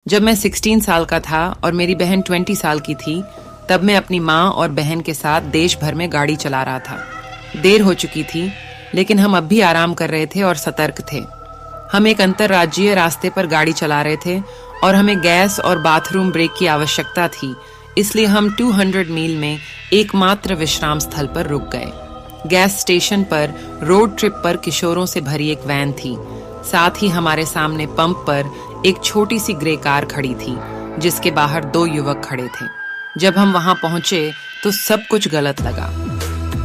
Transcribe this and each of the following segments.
जब मैं 16 साल का था और मेरी बहन 20 साल की थी, तब मैं अपनी माँ और बहन के साथ देश भर में गाड़ी चला रहा था। देर हो चुकी थी, लेकिन हम अब भी आराम कर रहे थे और सतर्क थे। हम एक अंतर्राज्यीय रास्ते पर गाड़ी चला रहे थे और हमें गैस और बाथरूम ब्रेक की आवश्यकता थी, इसलिए हम 200 मील में एकमात्र विश्राम स्थल पर रुक गए। गैस स्टेशन पर रोड ट्रिप पर किशोरों से भरी एक वैन थी। साथ ही हमारे सामने पंप पर एक छोटी सी ग्रे कार खड़ी थी, जिसके बाहर 2 युवक खड़े थे। जब हम वहां पहुंचे तो सब कुछ गलत लगा।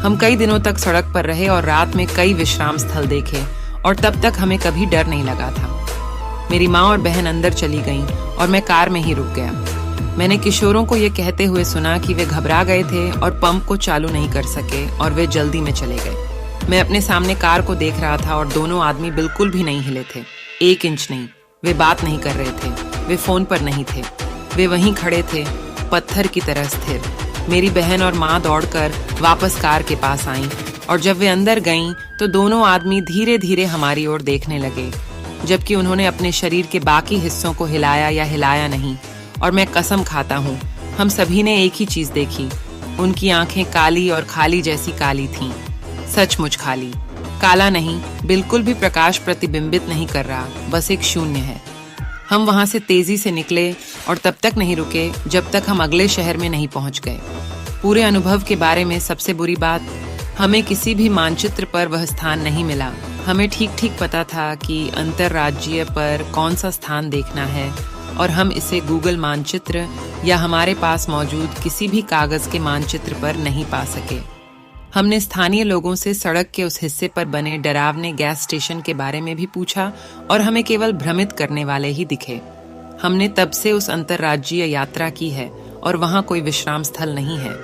हम कई दिनों तक सड़क पर रहे और रात में कई विश्राम स्थल देखे, और तब तक हमें कभी डर नहीं लगा था। मेरी माँ और बहन अंदर चली गईं और मैं कार में ही रुक गया। मैंने किशोरों को ये कहते हुए सुना कि वे घबरा गए थे और पंप को चालू नहीं कर सके और वे जल्दी में चले गए। मैं अपने सामने कार को देख रहा था और दोनों आदमी बिल्कुल भी नहीं हिले थे, 1 इंच नहीं। वे बात नहीं कर रहे थे, वे फोन पर नहीं थे, वे वहीं खड़े थे, पत्थर की तरह स्थिर। मेरी बहन और माँ दौड़कर वापस कार के पास आईं, और जब वे अंदर गईं तो दोनों आदमी धीरे धीरे हमारी ओर देखने लगे, जबकि उन्होंने अपने शरीर के बाकी हिस्सों को हिलाया या हिलाया नहीं। और मैं कसम खाता हूँ, हम सभी ने एक ही चीज देखी। उनकी आंखें काली और खाली जैसी काली थीं, सचमुच खाली। काला नहीं, बिल्कुल भी प्रकाश प्रतिबिंबित नहीं कर रहा, बस एक शून्य है। हम वहां से तेजी से निकले और तब तक नहीं रुके जब तक हम अगले शहर में नहीं पहुंच गए। पूरे अनुभव के बारे में सबसे बुरी बात, हमें किसी भी मानचित्र पर वह स्थान नहीं मिला। हमें ठीक ठीक पता था कि अंतर्राज्यीय पर कौन सा स्थान देखना है, और हम इसे गूगल मानचित्र या हमारे पास मौजूद किसी भी कागज के मानचित्र पर नहीं पा सके। हमने स्थानीय लोगों से सड़क के उस हिस्से पर बने डरावने गैस स्टेशन के बारे में भी पूछा, और हमें केवल भ्रमित करने वाले ही दिखे। हमने तब से उस अंतर्राज्यीय यात्रा की है और वहां कोई विश्राम स्थल नहीं है।